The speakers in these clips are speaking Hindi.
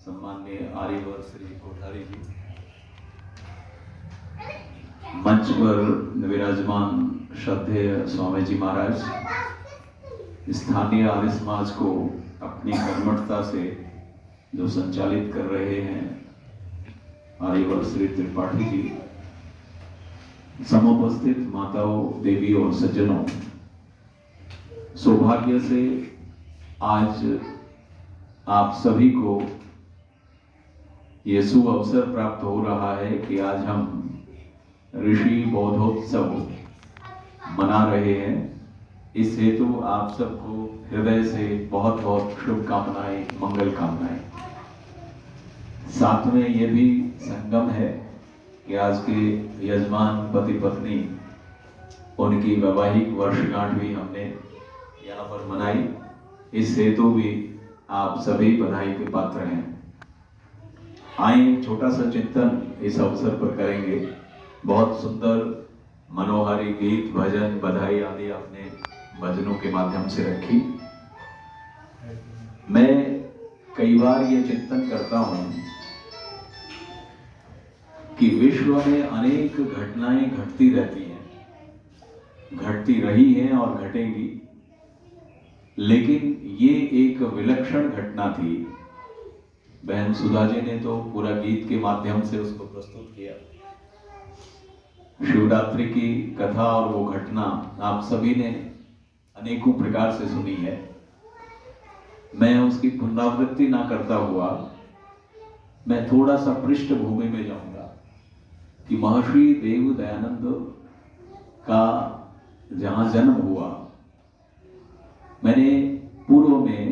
सम्माननीय आर्यवर श्री कोठारी जी, मंच पर विराजमान श्रद्धेय स्वामी जी महाराज, स्थानीय आर्य समाज को अपनी कर्मठता से जो संचालित कर रहे हैं आर्यवर श्री त्रिपाठी जी, समुपस्थित माताओं, देवी और सज्जनों, सौभाग्य से आज आप सभी को ये शुभ अवसर प्राप्त हो रहा है कि आज हम ऋषि बोधोत्सव मना रहे हैं। इस हेतु आप सबको हृदय से बहुत बहुत शुभकामनाएं, मंगल कामनाएं। साथ में ये भी संगम है कि आज के यजमान पति पत्नी, उनकी वैवाहिक वर्षगांठ भी हमने यहाँ पर मनाई। इस हेतु भी आप सभी बधाई के पात्र हैं। आइए छोटा सा चिंतन इस अवसर पर करेंगे। बहुत सुंदर मनोहारी गीत, भजन, बधाई आदि आपने भजनों के माध्यम से रखी। मैं कई बार ये चिंतन करता हूं कि विश्व में अनेक घटनाएं घटती रहती हैं, घटती रही हैं और घटेंगी, लेकिन ये एक विलक्षण घटना थी। बहन सुधा जी ने तो पूरा गीत के माध्यम से उसको प्रस्तुत किया। शिवरात्रि की कथा और वो घटना आप सभी ने अनेकों प्रकार से सुनी है। मैं उसकी पुनरावृत्ति ना करता हुआ मैं थोड़ा सा पृष्ठभूमि में जाऊंगा कि महर्षि देव दयानंद का जहां जन्म हुआ, मैंने पूर्व में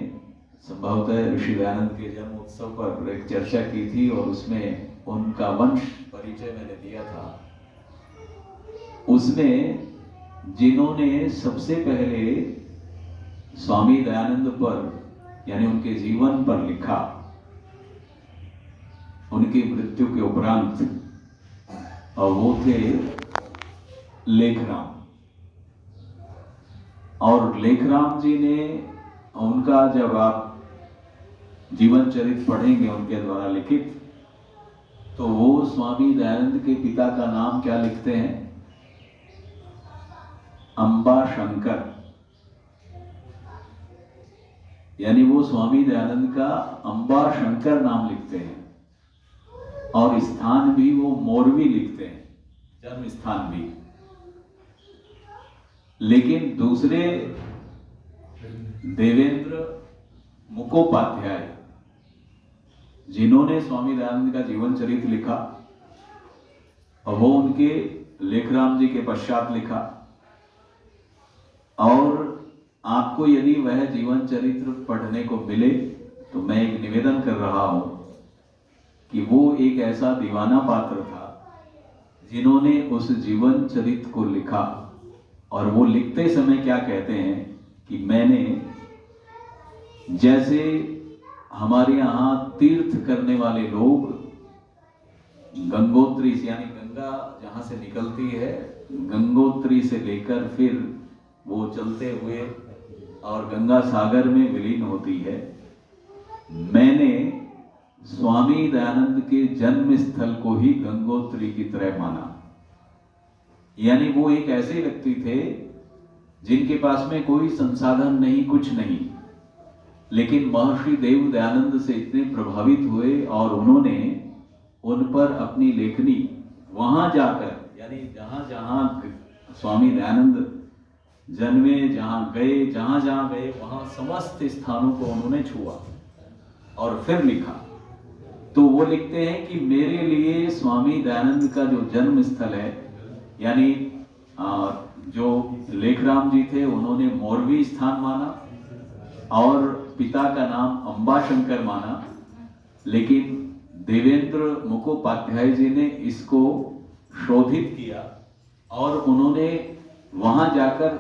संभवतः ऋषि दयानंद के जन्म उत्सव पर एक चर्चा की थी और उसमें उनका वंश परिचय मैंने दिया था। उसमें जिन्होंने सबसे पहले स्वामी दयानंद पर यानी उनके जीवन पर लिखा, उनकी मृत्यु के उपरांत, और वो थे लेखराम। और लेखराम जी ने, उनका जब आप जीवन चरित्र पढ़ेंगे उनके द्वारा लिखित, तो वो स्वामी दयानंद के पिता का नाम क्या लिखते हैं? अंबा शंकर। यानी वो स्वामी दयानंद का अंबा शंकर नाम लिखते हैं और स्थान भी वो मोरवी लिखते हैं, जन्म स्थान भी। लेकिन दूसरे देवेंद्र मुखोपाध्याय, जिन्होंने स्वामी दयानंद का जीवन चरित्र लिखा और वो उनके लेखराम जी के पश्चात लिखा। और आपको यदि वह जीवन चरित्र पढ़ने को मिले तो मैं एक निवेदन कर रहा हूं कि वो एक ऐसा दीवाना पात्र था जिन्होंने उस जीवन चरित्र को लिखा। और वो लिखते समय क्या कहते हैं कि मैंने, जैसे हमारे यहाँ तीर्थ करने वाले लोग गंगोत्री से, यानी गंगा जहां से निकलती है, गंगोत्री से लेकर फिर वो चलते हुए और गंगा सागर में विलीन होती है, मैंने स्वामी दयानंद के जन्म स्थल को ही गंगोत्री की तरह माना। यानी वो एक ऐसे व्यक्ति थे जिनके पास में कोई संसाधन नहीं, कुछ नहीं, लेकिन महर्षि देव दयानंद से इतने प्रभावित हुए और उन्होंने उन पर अपनी लेखनी वहां जाकर, यानी जहां जहां स्वामी दयानंद जन्मे, जहां जहां गए वहां समस्त स्थानों को उन्होंने छुआ और फिर लिखा। तो वो लिखते हैं कि मेरे लिए स्वामी दयानंद का जो जन्म स्थल है, यानी जो लेखराम जी थे उन्होंने मोरवी स्थान माना और पिता का नाम अंबाशंकर माना, लेकिन देवेंद्र मुखोपाध्याय जी ने इसको शोधित किया और उन्होंने वहां जाकर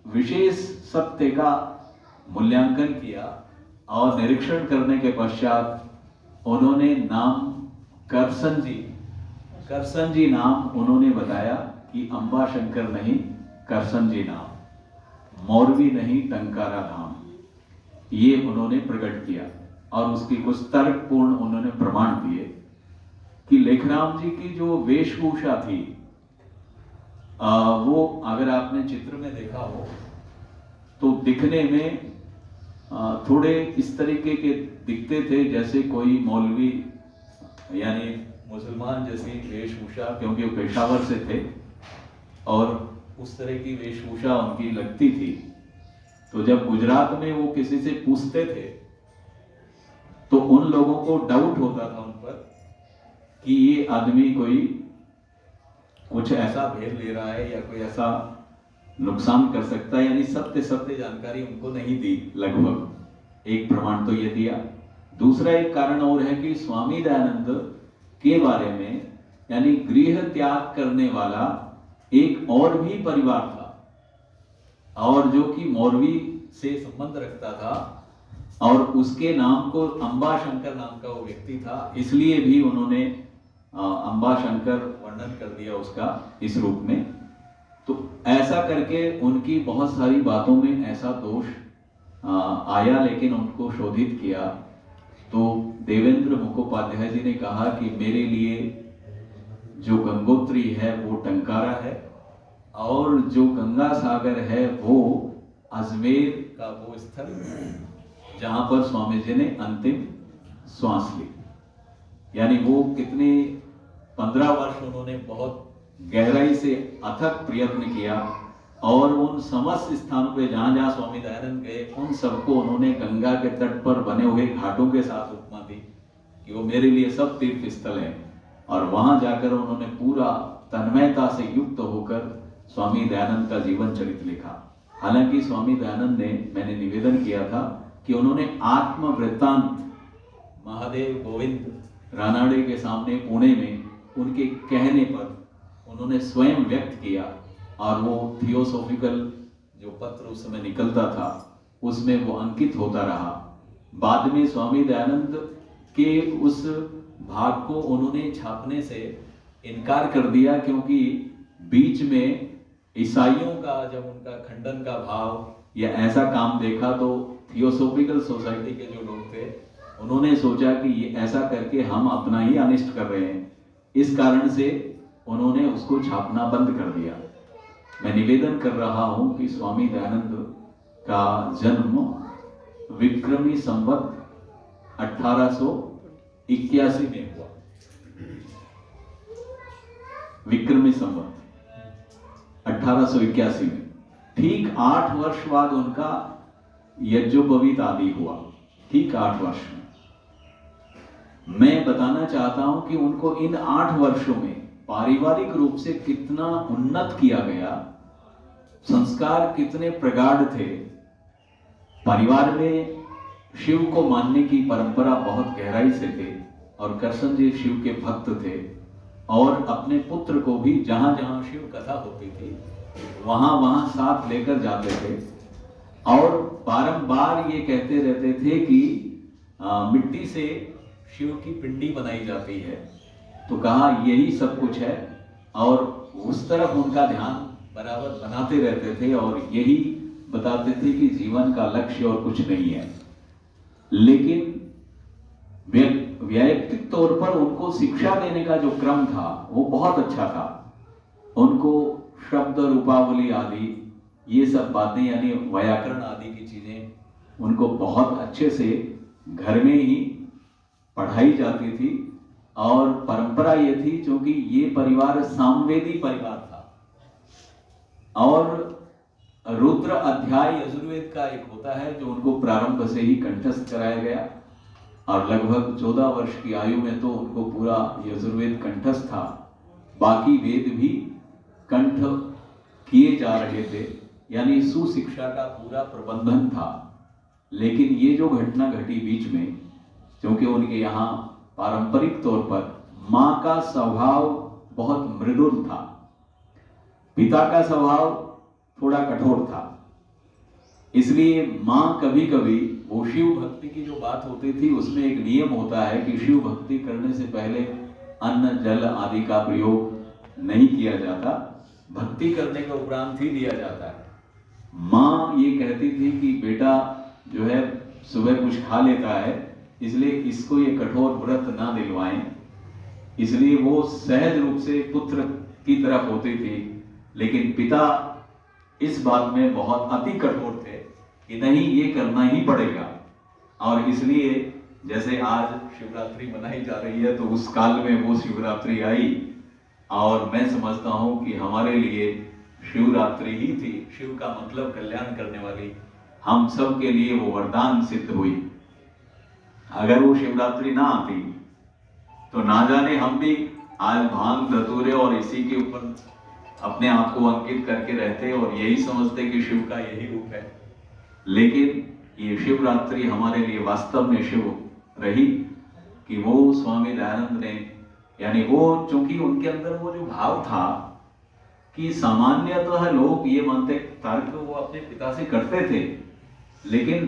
विशेष सत्य का मूल्यांकन किया और निरीक्षण करने के पश्चात उन्होंने नाम करसन जी नाम उन्होंने बताया कि अंबाशंकर नहीं, करसन जी नाम, मोरवी नहीं, टंकारा धाम, ये उन्होंने प्रकट किया और उसकी कुछ तर्कपूर्ण उन्होंने प्रमाण दिए कि लेखराम जी की जो वेशभूषा थी वो अगर आपने चित्र में देखा हो तो दिखने में थोड़े इस तरीके के दिखते थे जैसे कोई मौलवी, यानी मुसलमान जैसी वेशभूषा, क्योंकि वो पेशावर से थे और उस तरह की वेशभूषा उनकी लगती थी। तो जब गुजरात में वो किसी से पूछते थे तो उन लोगों को डाउट होता था उन पर कि ये आदमी कोई कुछ ऐसा भेद ले रहा है या कोई ऐसा नुकसान कर सकता है, यानी सत्य जानकारी उनको नहीं दी लगभग। एक प्रमाण तो ये दिया। दूसरा एक कारण और है कि स्वामी दयानंद के बारे में, यानी गृह त्याग करने वाला एक और भी परिवार था और जो कि मौरवी से संबंध रखता था और उसके नाम को अंबा शंकर नाम का वो व्यक्ति था, इसलिए भी उन्होंने अंबा शंकर वर्णन कर दिया उसका इस रूप में। तो ऐसा करके उनकी बहुत सारी बातों में ऐसा दोष आया, लेकिन उनको शोधित किया तो देवेंद्र मुखोपाध्याय जी ने कहा कि मेरे लिए जो गंगोत्री है वो टंकारा है और जो गंगा सागर है वो अजमेर का वो स्थल जहां पर स्वामी जी ने अंतिम श्वास ली। यानी वो कितने 15 वर्ष उन्होंने बहुत गहराई से अथक प्रयत्न किया और उन समस्त स्थानों पे जहां जहां स्वामी दयानंद गए उन सबको उन्होंने गंगा के तट पर बने हुए घाटों के साथ उपमा दी कि वो मेरे लिए सब तीर्थ स्थल है। और वहां जाकर उन्होंने पूरा तन्मयता से युक्त होकर स्वामी दयानंद का जीवन चरित्र लिखा। हालांकि स्वामी दयानंद ने, मैंने निवेदन किया था कि उन्होंने आत्म वृत्तांत महादेव गोविंद रानाडे के सामने पुणे में उनके कहने पर उन्होंने स्वयं व्यक्त किया और वो थियोसॉफिकल जो पत्र उस समय निकलता था उसमें वो अंकित होता रहा। बाद में स्वामी दयानंद के उस भाग को उन्होंने छापने से इनकार कर दिया क्योंकि बीच में ईसाइयों का जब उनका खंडन का भाव या ऐसा काम देखा तो थियोसॉफिकल सोसाइटी के जो लोग थे उन्होंने सोचा कि ये ऐसा करके हम अपना ही अनिष्ट कर रहे हैं, इस कारण से उन्होंने उसको छापना बंद कर दिया। मैं निवेदन कर रहा हूं कि स्वामी दयानंद का जन्म विक्रमी संवत 1881 में हुआ। विक्रमी संवत 1881 में, ठीक 8 वर्ष बाद उनका यज्ञोपवीत आदि हुआ, ठीक 8 वर्ष में। मैं बताना चाहता हूं कि उनको इन 8 वर्षों में पारिवारिक रूप से कितना उन्नत किया गया, संस्कार कितने प्रगाढ़ थे। परिवार में शिव को मानने की परंपरा बहुत गहराई से थे और कृष्ण जी शिव के भक्त थे और अपने पुत्र को भी जहां जहां शिव कथा होती थी वहां वहां साथ लेकर जाते थे और बारंबार ये कहते रहते थे कि मिट्टी से शिव की पिंडी बनाई जाती है। तो कहा यही सब कुछ है और उस तरफ उनका ध्यान बराबर बनाते रहते थे और यही बताते थे कि जीवन का लक्ष्य और कुछ नहीं है। लेकिन वैयक्तिक तौर पर उनको शिक्षा देने का जो क्रम था वो बहुत अच्छा था। उनको शब्द रूपावली आदि ये सब बातें, यानी व्याकरण आदि की चीजें उनको बहुत अच्छे से घर में ही पढ़ाई जाती थी और परंपरा ये थी क्योंकि ये परिवार सामवेदी परिवार था और रुद्र अध्याय यजुर्वेद का एक होता है जो उनको प्रारंभ से ही कंठस्थ कराया गया और लगभग 14 वर्ष की आयु में तो उनको पूरा यजुर्वेद कंठस्थ था। बाकी वेद भी कंठ किए जा रहे थे, यानी सुशिक्षा का पूरा प्रबंधन था। लेकिन ये जो घटना घटी बीच में, क्योंकि उनके यहाँ पारंपरिक तौर पर माँ का स्वभाव बहुत मृदुल था, पिता का स्वभाव थोड़ा कठोर था, इसलिए माँ कभी कभी वो शिव भक्ति की जो बात होती थी उसमें एक नियम होता है कि शिव भक्ति करने से पहले अन्न जल आदि का प्रयोग नहीं किया जाता, भक्ति करने के उपरांत ही दिया जाता है। माँ ये कहती थी कि बेटा जो है सुबह कुछ खा लेता है इसलिए इसको ये कठोर व्रत ना दिलवाएं। इसलिए वो सहज रूप से पुत्र की तरफ होती थी, लेकिन पिता इस बात में बहुत अति कठोर थे कि नहीं, ये करना ही पड़ेगा। और इसलिए जैसे आज शिवरात्रि मनाई जा रही है, तो उस काल में वो शिवरात्रि आई, और मैं समझता हूं कि हमारे लिए शिवरात्रि ही थी, शिव का मतलब कल्याण करने वाली, हम सब के लिए वो वरदान सिद्ध हुई। अगर वो शिवरात्रि ना आती तो ना जाने हम भी आज भांग धतूरे और इसी के ऊपर अपने आप को अंकित करके रहते और यही समझते कि शिव का यही रूप है। लेकिन ये शिवरात्रि हमारे लिए वास्तव में शिव रही कि वो स्वामी दयानंद ने, यानी वो चूंकि उनके अंदर वो जो भाव था कि सामान्यतः लोग ये मानते, तर्क वो अपने पिता से करते थे, लेकिन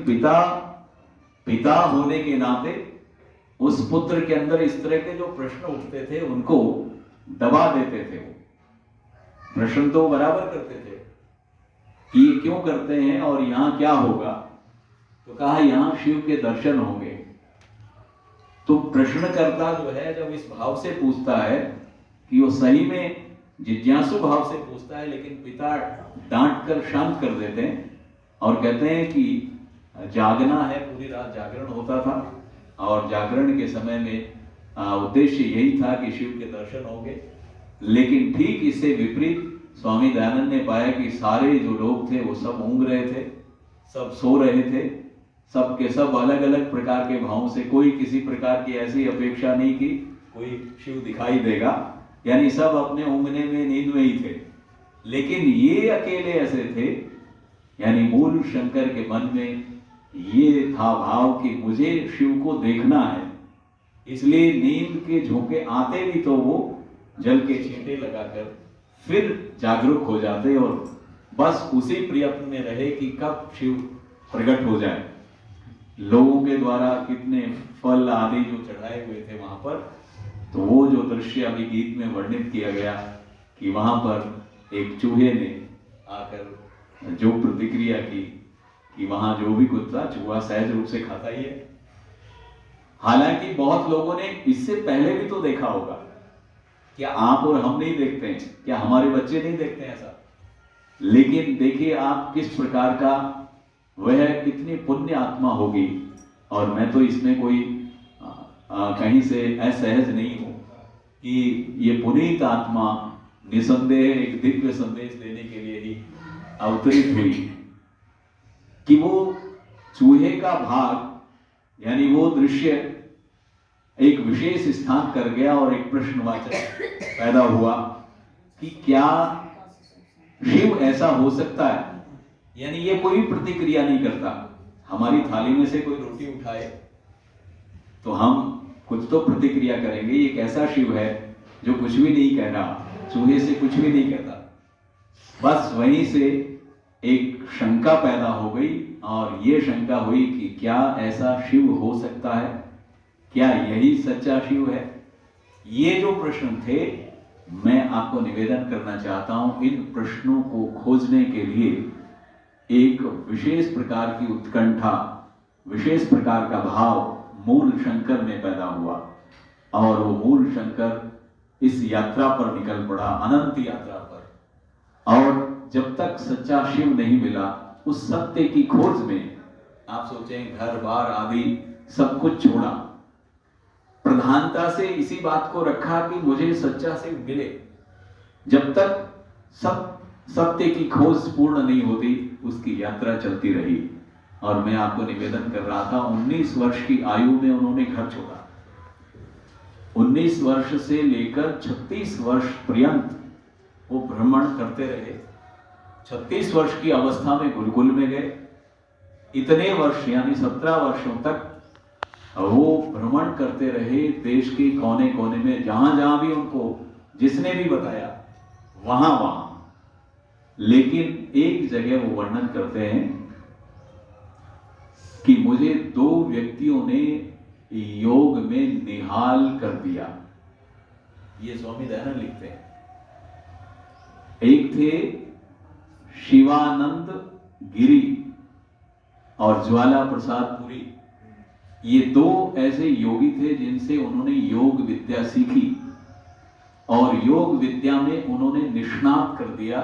पिता होने के नाते उस पुत्र के अंदर इस तरह के जो प्रश्न उठते थे उनको दबा देते थे। वो प्रश्न तो बराबर करते थे कि ये क्यों करते हैं और यहां क्या होगा, तो कहा यहां शिव के दर्शन होंगे। तो प्रश्नकर्ता जो है जब इस भाव से पूछता है कि वो सही में जिज्ञासु भाव से पूछता है, लेकिन पिता डांट कर शांत कर देते हैं और कहते हैं कि जागना है, पूरी रात जागरण होता था और जागरण के समय में उद्देश्य यही था कि शिव के दर्शन होंगे। लेकिन ठीक इससे विपरीत स्वामी दयानंद ने पाया कि सारे जो लोग थे वो सब ऊँग रहे थे, सब सो रहे थे, सब के सब अलग अलग प्रकार के भावों से, कोई किसी प्रकार की ऐसी अपेक्षा नहीं की कोई शिव दिखाई देगा, यानी सब अपने ऊँगने में नींद में ही थे। लेकिन ये अकेले ऐसे थे, यानी मूल शंकर के मन में ये था भाव कि मुझे शिव को देखना है, इसलिए नींद के झोंके आते भी तो वो जल के छींटे लगाकर फिर जागरूक हो जाते और बस उसी प्रयत्न में रहे कि कब शिव प्रकट हो जाए। लोगों के द्वारा कितने फल आदि जो चढ़ाए हुए थे वहां पर, तो वो जो दृश्य अभी गीत में वर्णित किया गया कि वहां पर एक चूहे ने आकर जो प्रतिक्रिया की कि वहां जो भी कुछ था चूहा सहज रूप से खाता ही है। हालांकि बहुत लोगों ने इससे पहले भी तो देखा होगा, क्या आप और हम नहीं देखते हैं, क्या हमारे बच्चे नहीं देखते हैं ऐसा? लेकिन देखिए आप किस प्रकार का वह कितनी पुण्य आत्मा होगी। और मैं तो इसमें कोई कहीं से असहज नहीं हूं कि ये पुनीत आत्मा निसंदेह एक दिव्य संदेश देने के लिए ही अवतरित हुई कि वो चूहे का भाग, यानी वो दृश्य एक विशेष स्थान कर गया और एक प्रश्नवाचक पैदा हुआ कि क्या शिव ऐसा हो सकता है? यानी ये कोई प्रतिक्रिया नहीं करता। हमारी थाली में से कोई रोटी उठाए तो हम कुछ तो प्रतिक्रिया करेंगे। ये कैसा शिव है जो कुछ भी नहीं कह रहा, चूहे से कुछ भी नहीं कहता। बस वहीं से एक शंका पैदा हो गई और ये शंका हुई कि क्या ऐसा शिव हो सकता है, क्या यही सच्चा शिव है? ये जो प्रश्न थे, मैं आपको निवेदन करना चाहता हूं, इन प्रश्नों को खोजने के लिए एक विशेष प्रकार की उत्कंठा, विशेष प्रकार का भाव मूल शंकर में पैदा हुआ और वो मूल शंकर इस यात्रा पर निकल पड़ा, अनंत यात्रा पर। और जब तक सच्चा शिव नहीं मिला, उस सत्य की खोज में आप सोचें घर बार आदि सब कुछ छोड़ा, प्रधानता से इसी बात को रखा कि मुझे सच्चा शिव मिले। जब तक सत्य की खोज पूर्ण नहीं होती, उसकी यात्रा चलती रही। और मैं आपको निवेदन कर रहा था, 19 वर्ष की आयु में उन्होंने घर छोड़ा। 19 वर्ष से लेकर 36 वर्ष पर्यंत वो भ्रमण करते रहे। 36 वर्ष की अवस्था में गुलगुल में गए। इतने वर्ष यानी 17 वर्षों तक वो भ्रमण करते रहे देश के कोने कोने में, जहां जहां भी उनको जिसने भी बताया वहां वहां। लेकिन एक जगह वो वर्णन करते हैं कि मुझे 2 व्यक्तियों ने योग में निहाल कर दिया। ये स्वामी दयानंद लिखते हैं। एक थे शिवानंद गिरी और ज्वाला प्रसाद पुरी। ये दो ऐसे योगी थे जिनसे उन्होंने योग विद्या सीखी और योग विद्या में उन्होंने निष्णात कर दिया।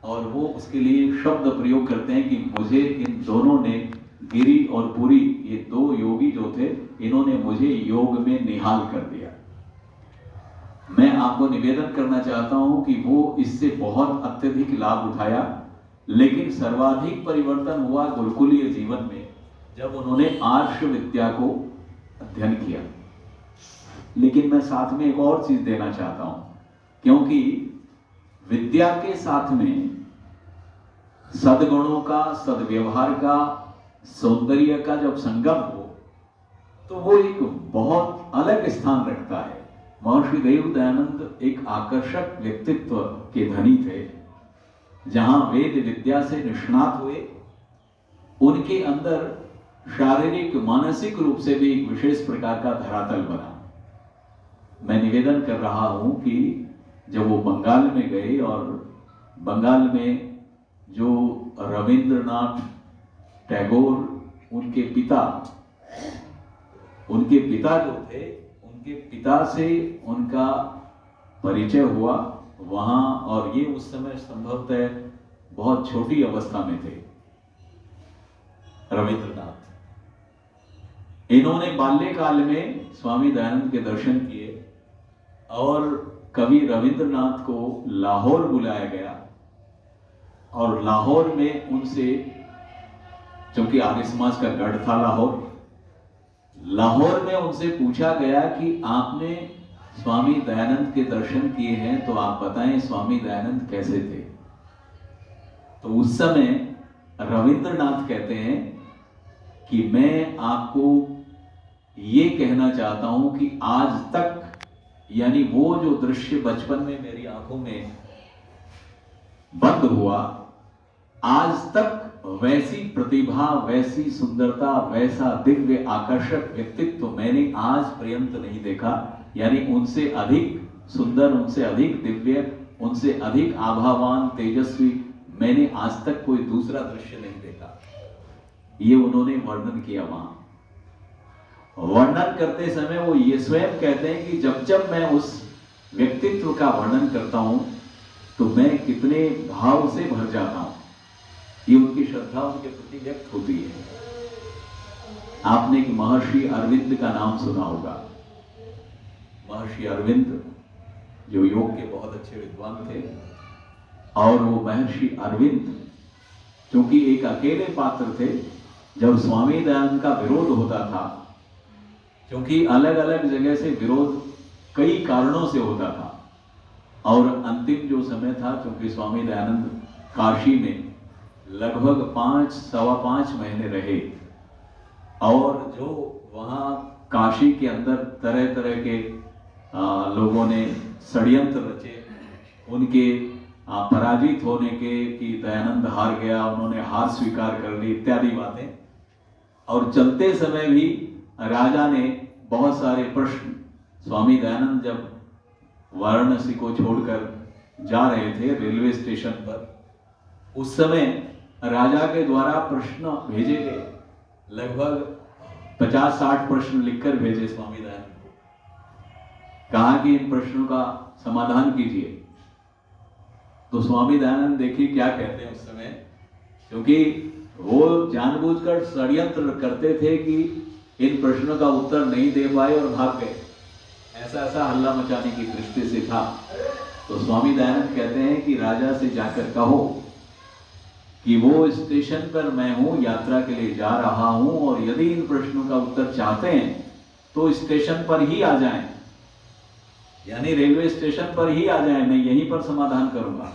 और वो उसके लिए शब्द प्रयोग करते हैं कि मुझे इन दोनों ने, गिरि और पुरी, ये दो योगी जो थे, इन्होंने मुझे योग में निहाल कर दिया। मैं आपको निवेदन करना चाहता हूं कि वो इससे बहुत अत्यधिक लाभ उठाया, लेकिन सर्वाधिक परिवर्तन हुआ गुरुकुलीय जीवन में जब उन्होंने आर्ष विद्या को अध्ययन किया। लेकिन मैं साथ में एक और चीज देना चाहता हूं, क्योंकि विद्या के साथ में सद्गुणों का, सद्व्यवहार का, सौंदर्य का जब संगम हो तो वो एक बहुत अलग स्थान रखता है। महर्षि देव दयानंद एक आकर्षक व्यक्तित्व के धनी थे। जहां वेद विद्या से निष्णात हुए, उनके अंदर शारीरिक मानसिक रूप से भी एक विशेष प्रकार का धरातल बना। मैं निवेदन कर रहा हूं कि जब वो बंगाल में गए और बंगाल में जो रविंद्रनाथ टैगोर, उनके पिता जो थे, उनके पिता से उनका परिचय हुआ वहां। और ये उस समय संभवतः बहुत छोटी अवस्था में थे रविंद्रनाथ। इन्होंने बाल्यकाल में स्वामी दयानंद के दर्शन किए और कवि रविंद्रनाथ को लाहौर बुलाया गया और लाहौर में उनसे, क्योंकि आर्य समाज का गढ़ था लाहौर में उनसे पूछा गया कि आपने स्वामी दयानंद के दर्शन किए हैं तो आप बताएं स्वामी दयानंद कैसे थे। तो उस समय रविंद्रनाथ कहते हैं कि मैं आपको ये कहना चाहता हूं कि आज तक, यानी वो जो दृश्य बचपन में मेरी आंखों में बंद हुआ, आज तक वैसी प्रतिभा, वैसी सुंदरता, वैसा दिव्य आकर्षक व्यक्तित्व मैंने आज पर्यंत नहीं देखा। यानी उनसे अधिक सुंदर, उनसे अधिक दिव्य, उनसे अधिक आभावान, तेजस्वी मैंने आज तक कोई दूसरा दृश्य नहीं देखा। ये उन्होंने वर्णन किया। वहां वर्णन करते समय वो ये स्वयं कहते हैं कि जब जब मैं उस व्यक्तित्व का वर्णन करता हूं तो मैं कितने भाव से भर जाता हूं। ये उनकी श्रद्धा उनके प्रति व्यक्त होती है। आपने कि महर्षि अरविंद का नाम सुना होगा। महर्षि अरविंद जो योग के बहुत अच्छे विद्वान थे, और वो महर्षि अरविंद क्योंकि एक अकेले पात्र थे, जब स्वामी दयानंद का विरोध होता था, क्योंकि अलग अलग जगह से विरोध कई कारणों से होता था, और अंतिम जो समय था, क्योंकि स्वामी दयानंद काशी में लगभग 5-5.25 महीने रहे, और जो वहाँ काशी के अंदर तरह तरह के लोगों ने षड्यंत्र रचे उनके पराजित होने के, कि दयानंद हार गया, उन्होंने हार स्वीकार कर ली इत्यादि बातें। और चलते समय भी राजा ने बहुत सारे प्रश्न, स्वामी दयानंद जब वाराणसी को छोड़कर जा रहे थे रेलवे स्टेशन पर, उस समय राजा के द्वारा प्रश्न भेजे गए, लगभग 50-60 प्रश्न लिखकर भेजे स्वामी दयानंद को, कहा कि इन प्रश्नों का समाधान कीजिए। तो स्वामी दयानंद देखिए क्या कहते हैं उस समय, क्योंकि वो जानबूझकर षड्यंत्र करते थे कि इन प्रश्नों का उत्तर नहीं दे पाए और भाग गए, ऐसा ऐसा हल्ला मचाने की दृष्टि से था। तो स्वामी दयानंद कहते हैं कि राजा से जाकर कहो कि वो स्टेशन पर मैं हूं, यात्रा के लिए जा रहा हूं, और यदि इन प्रश्नों का उत्तर चाहते हैं तो स्टेशन पर ही आ जाएं, यानी रेलवे स्टेशन पर ही आ जाएं, मैं यहीं पर समाधान करूंगा।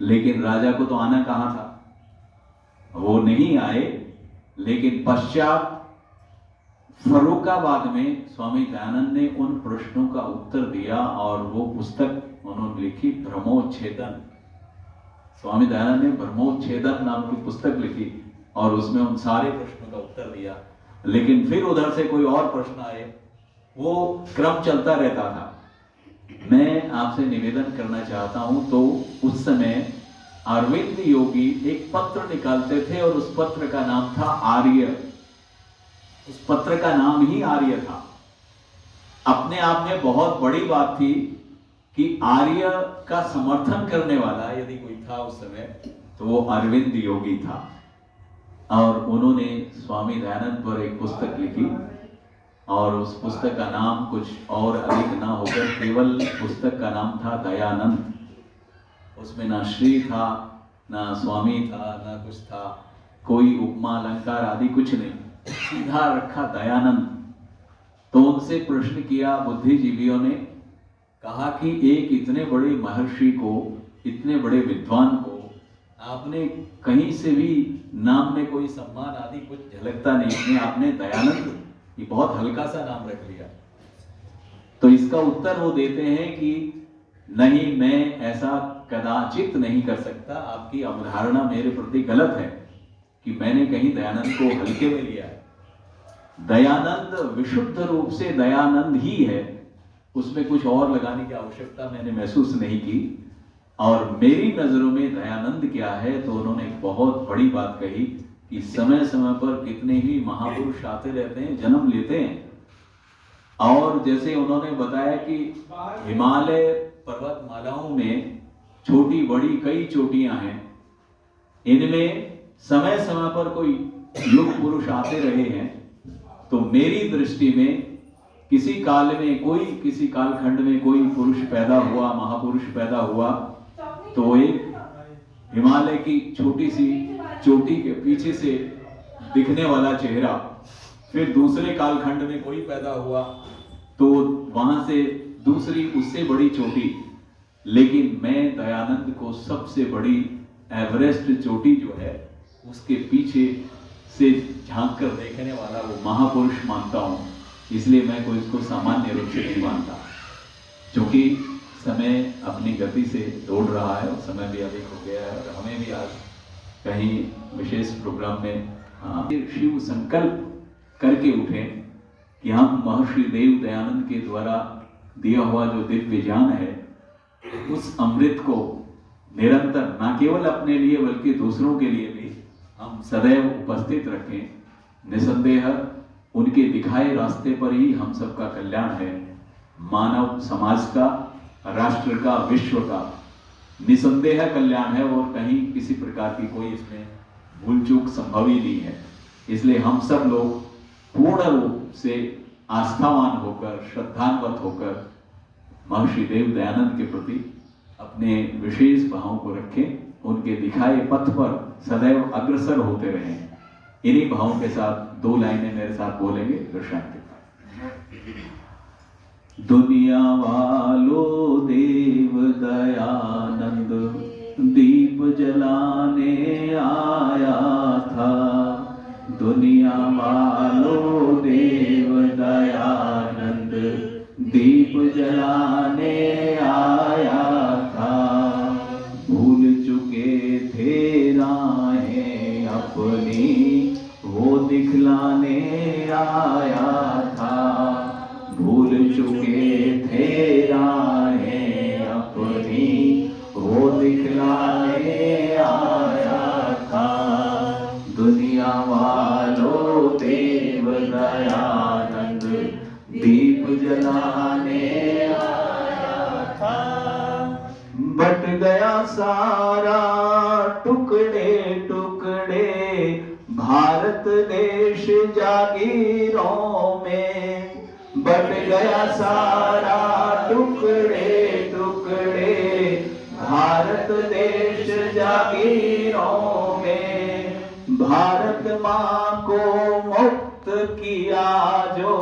लेकिन राजा को तो आना कहां था, वो नहीं आए। लेकिन पश्चात फर्रुखाबाद में स्वामी दयानंद ने उन प्रश्नों का उत्तर दिया, और वो पुस्तक उन्होंने लिखी ब्रह्मोच्छेदन। स्वामी दयानंद ने ब्रह्मोच्छेदन नाम की पुस्तक लिखी और उसमें उन सारे प्रश्नों का उत्तर दिया। लेकिन फिर उधर से कोई और प्रश्न आए, वो क्रम चलता रहता था। मैं आपसे निवेदन करना चाहता हूं, तो उस समय अरविंद योगी एक पत्र निकालते थे और उस पत्र का नाम था आर्य। उस पत्र का नाम ही आर्य था। अपने आप में बहुत बड़ी बात थी कि आर्य का समर्थन करने वाला यदि कोई था उस समय तो वो अरविंद योगी था। और उन्होंने स्वामी दयानंद पर एक पुस्तक लिखी और उस पुस्तक का नाम कुछ और अधिक ना होकर केवल पुस्तक का नाम था दयानंद। उसमें ना श्री था, ना स्वामी था, ना कुछ था, कोई उपमा अलंकार आदि कुछ नहीं, सीधा रखा दयानंद। तो उनसे प्रश्न किया बुद्धिजीवियों ने, कहा कि एक इतने बड़े महर्षि को, इतने बड़े विद्वान को आपने कहीं से भी नाम में कोई सम्मान आदि कुछ झलकता नहीं, आपने दयानंद ये बहुत हल्का सा नाम रख लिया। तो इसका उत्तर वो देते हैं कि नहीं, मैं ऐसा कदाचित नहीं कर सकता, आपकी अवधारणा मेरे प्रति गलत है कि मैंने कहीं दयानंद को हल्के में लिया है। दयानंद विशुद्ध रूप से दयानंद ही है, उसमें कुछ और लगाने की आवश्यकता मैंने महसूस नहीं की। और मेरी नजरों में दयानंद क्या है, तो उन्होंने एक बहुत बड़ी बात कही कि समय समय पर कितने ही महापुरुष आते रहते हैं, जन्म लेते हैं। और जैसे उन्होंने बताया कि हिमालय पर्वतमालाओं में छोटी बड़ी कई चोटियां हैं, इनमें समय समय पर कोई युग पुरुष आते रहे हैं। तो मेरी दृष्टि में किसी काल में कोई, किसी कालखंड में कोई पुरुष पैदा हुआ, महापुरुष पैदा हुआ, तो एक हिमालय की छोटी सी चोटी के पीछे से दिखने वाला चेहरा, फिर दूसरे कालखंड में कोई पैदा हुआ तो वहां से दूसरी उससे बड़ी चोटी। लेकिन मैं दयानंद को सबसे बड़ी एवरेस्ट चोटी जो है उसके पीछे से झांक कर देखने वाला वो महापुरुष मानता हूं। इसलिए मैं कोई इसको सामान्य रूप से नहीं मानता, क्योंकि समय अपनी गति से दौड़ रहा है और समय भी अधिक हो गया है। और हमें भी आज कहीं विशेष प्रोग्राम में शिव संकल्प करके उठे कि हम महर्षि देव दयानंद के द्वारा दिया हुआ जो दिव्य ज्ञान है, उस अमृत को निरंतर न केवल अपने लिए बल्कि दूसरों के लिए भी हम सदैव उपस्थित रखें। निसंदेह उनके दिखाए रास्ते पर ही हम सबका कल्याण है, मानव समाज का, राष्ट्र का, विश्व का निसंदेह कल्याण है और कहीं किसी प्रकार की कोई इसमें भूल चूक संभव ही नहीं है। इसलिए हम सब लोग पूर्ण रूप से आस्थावान होकर, श्रद्धान्वित होकर महर्षि देव दयानंद के प्रति अपने विशेष भावों को रखें, उनके दिखाए पथ पर सदैव अग्रसर होते रहें। इन्हीं भावों के साथ दो लाइनें मेरे साथ बोलेंगे। शांति। दुनिया वालों देव दयानंद दीप जलाने आया था। दुनिया वालों देव दयानंद दीप जलाने आया था। भूल चुके थे राहें अपनी वो दिखलाने आया था। भूल चुके थे राहें अपनी वो दिखलाने आया था। दुनिया वालों देव दयानंद दीप जलाने आया था। बट गया सारा टुकड़े टुकड़े भारत देश जागीरों में। बट गया सारा टुकड़े टुकड़े भारत देश जागीरों में। भारत माँ को मुक्त किया जो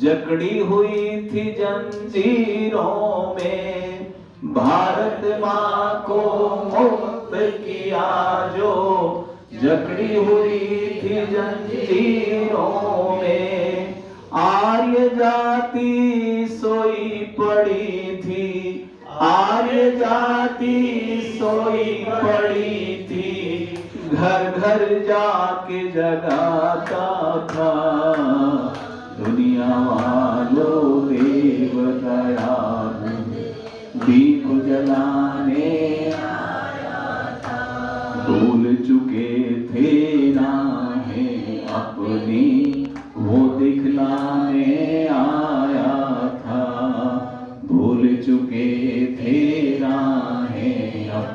जकड़ी हुई थी जंजीरों में। भारत माँ को मुक्त किया जो जकड़ी हुई थी जंजीरों में। आर्य जाति सोई पड़ी थी, आर्य जाति सोई पड़ी थी। घर घर जाके जगाता था। दुनिया वालों देव दयानंद दीप जलाने आया था। भूल चुके थे राहें अपनी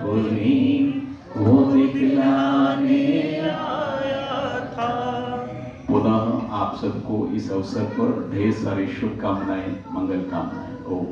पुनीम को दिखलाने आया था। पुनः आप सबको इस अवसर पर ढेर सारी शुभकामनाएं, मंगल कामनाएं। ओम